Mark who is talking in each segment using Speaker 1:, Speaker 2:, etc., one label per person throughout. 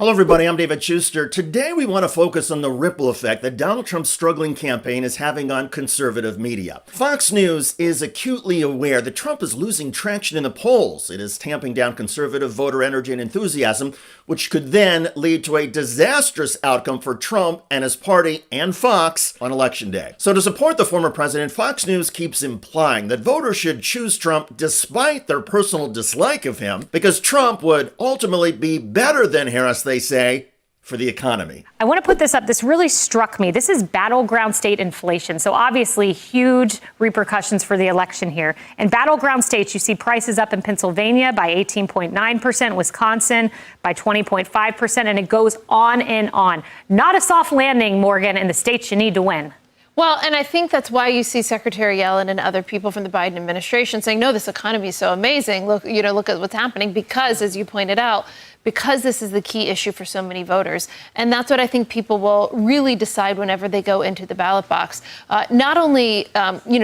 Speaker 1: Hello, everybody. I'm David Shuster. Today, we want to focus on the ripple effect that Donald Trump's struggling campaign is having on conservative media. Fox News is acutely aware that Trump is losing traction in the polls. It is tamping down conservative voter energy and enthusiasm, which could then lead to a disastrous outcome for Trump and his party and Fox on Election Day. So to support the former president, Fox News keeps implying that voters should choose Trump despite their personal dislike of him, because Trump would ultimately be better than Harris, they say, for the economy.
Speaker 2: I want to put this up. This really struck me. This is battleground state inflation. So obviously huge repercussions for the election here. In battleground states, you see prices up in Pennsylvania by 18.9%, Wisconsin by 20.5%, and it goes on and on. Not a soft landing, Morgan, in the states you need to win.
Speaker 3: Well, and I think that's why you see Secretary Yellen and other people from the Biden administration saying, no, this economy is so amazing. Look at what's happening, because, as you pointed out, because this is the key issue for so many voters. And that's what I think people will really decide whenever they go into the ballot box. Not only,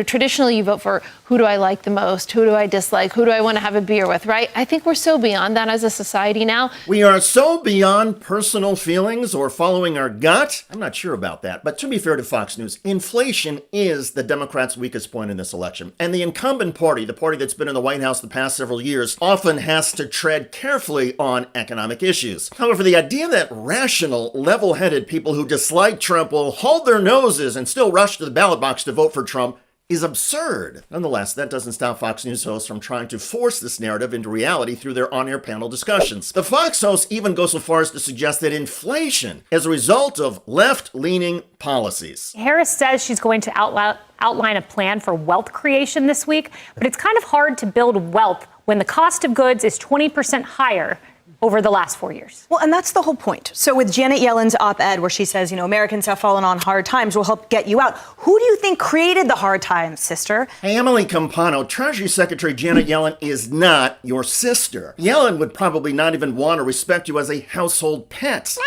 Speaker 3: traditionally you vote for who do I like the most, who do I dislike, who do I want to have a beer with, right? I think we're so beyond that as a society now.
Speaker 1: We are so beyond personal feelings or following our gut. I'm not sure about that. But to be fair to Fox News, inflation is the Democrats' weakest point in this election. And the incumbent party, the party that's been in the White House the past several years, often has to tread carefully on economic issues. However, the idea that rational, level-headed people who dislike Trump will hold their noses and still rush to the ballot box to vote for Trump is absurd. Nonetheless, that doesn't stop Fox News hosts from trying to force this narrative into reality through their on-air panel discussions. The Fox host even goes so far as to suggest that inflation is a result of left-leaning policies.
Speaker 2: Harris says she's going to outline a plan for wealth creation this week, but it's kind of hard to build wealth when the cost of goods is 20% higher over the last 4 years.
Speaker 4: Well, and that's the whole point. So with Janet Yellen's op-ed where she says, Americans have fallen on hard times, will help get you out. Who do you think created the hard times, sister?
Speaker 1: Hey, Emily Campano, Treasury Secretary Janet Yellen is not your sister. Yellen would probably not even want to respect you as a household pet.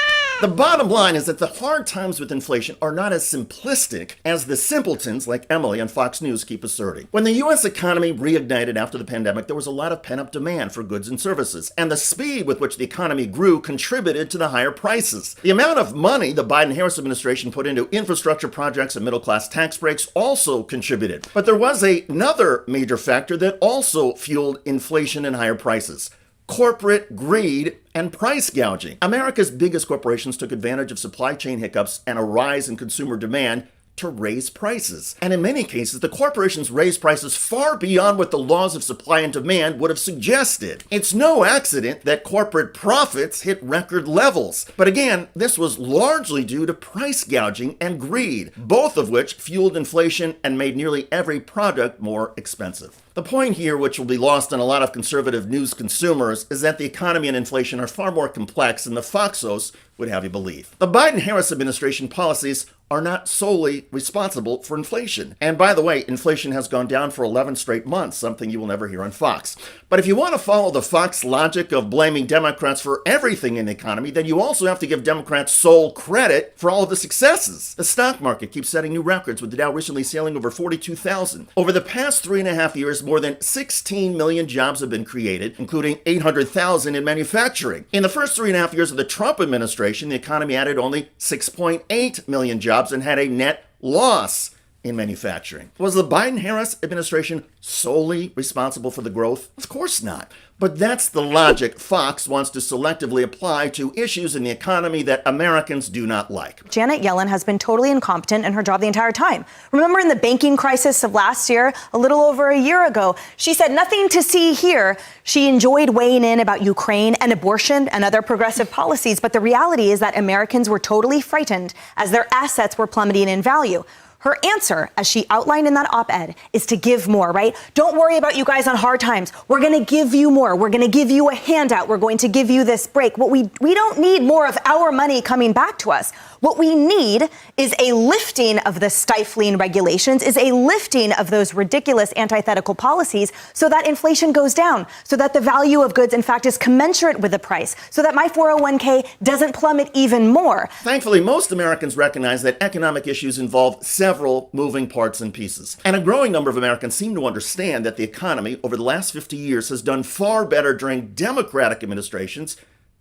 Speaker 1: The bottom line is that the hard times with inflation are not as simplistic as the simpletons like Emily on Fox News keep asserting. When the U.S. economy reignited after the pandemic, there was a lot of pent-up demand for goods and services, and the speed with which the economy grew contributed to the higher prices. The amount of money the Biden-Harris administration put into infrastructure projects and middle-class tax breaks also contributed. But there was another major factor that also fueled inflation and higher prices: corporate greed and price gouging. America's biggest corporations took advantage of supply chain hiccups and a rise in consumer demand to raise prices. And in many cases, the corporations raised prices far beyond what the laws of supply and demand would have suggested. It's no accident that corporate profits hit record levels. But again, this was largely due to price gouging and greed, both of which fueled inflation and made nearly every product more expensive. The point here, which will be lost on a lot of conservative news consumers, is that the economy and inflation are far more complex than the Fox hosts would have you believe. The Biden-Harris administration policies are not solely responsible for inflation. And by the way, inflation has gone down for 11 straight months, something you will never hear on Fox. But if you want to follow the Fox logic of blaming Democrats for everything in the economy, then you also have to give Democrats sole credit for all of the successes. The stock market keeps setting new records, with the Dow recently sailing over 42,000. Over the past 3.5 years, more than 16 million jobs have been created, including 800,000 in manufacturing. In the first 3.5 years of the Trump administration, the economy added only 6.8 million jobs and had a net loss in manufacturing. Was the Biden-Harris administration solely responsible for the growth? Of course not. But that's the logic Fox wants to selectively apply to issues in the economy that Americans do not like.
Speaker 4: Janet Yellen has been totally incompetent in her job the entire time. Remember in the banking crisis of last year, a little over a year ago, she said nothing to see here. She enjoyed weighing in about Ukraine and abortion and other progressive policies. But the reality is that Americans were totally frightened as their assets were plummeting in value. Her answer, as she outlined in that op-ed, is to give more, right? Don't worry about you guys on hard times. We're going to give you more. We're going to give you a handout. We're going to give you this break. We don't need more of our money coming back to us. What we need is a lifting of the stifling regulations, is a lifting of those ridiculous antithetical policies so that inflation goes down, so that the value of goods, in fact, is commensurate with the price, so that my 401k doesn't plummet even more.
Speaker 1: Thankfully, most Americans recognize that economic issues involve several moving parts and pieces. And a growing number of Americans seem to understand that the economy over the last 50 years has done far better during Democratic administrations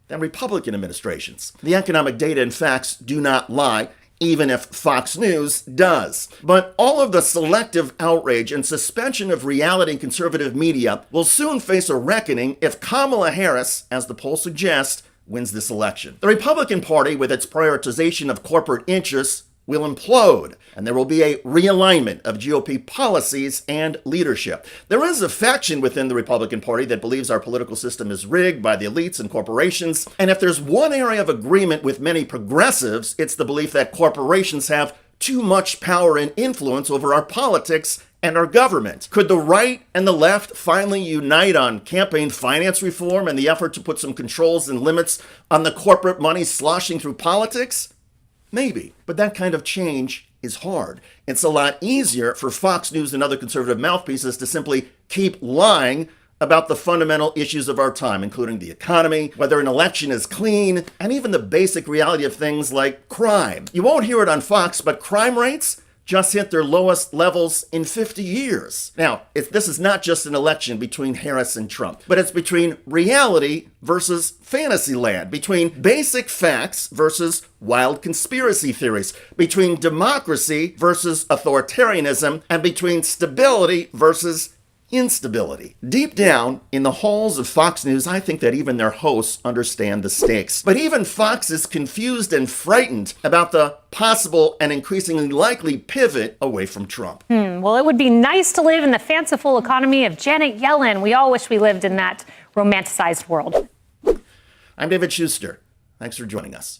Speaker 1: than Republican administrations. The economic data and facts do not lie, even if Fox News does. But all of the selective outrage and suspension of reality and conservative media will soon face a reckoning if Kamala Harris, as the polls suggest, wins this election. The Republican Party, with its prioritization of corporate interests, will implode, and there will be a realignment of GOP policies and leadership. There is a faction within the Republican Party that believes our political system is rigged by the elites and corporations, and if there's one area of agreement with many progressives, it's the belief that corporations have too much power and influence over our politics and our government. Could the right and the left finally unite on campaign finance reform and the effort to put some controls and limits on the corporate money sloshing through politics? Maybe, but that kind of change is hard. It's a lot easier for Fox News and other conservative mouthpieces to simply keep lying about the fundamental issues of our time, including the economy, whether an election is clean, and even the basic reality of things like crime. You won't hear it on Fox, but crime rates just hit their lowest levels in 50 years. Now, this is not just an election between Harris and Trump, but it's between reality versus fantasy land, between basic facts versus wild conspiracy theories, between democracy versus authoritarianism, and between stability versus instability. Deep down in the halls of Fox News, I think that even their hosts understand the stakes. But even Fox is confused and frightened about the possible and increasingly likely pivot away from Trump.
Speaker 2: Well, it would be nice to live in the fanciful economy of Janet Yellen. We all wish we lived in that romanticized world.
Speaker 1: I'm David Shuster. Thanks for joining us.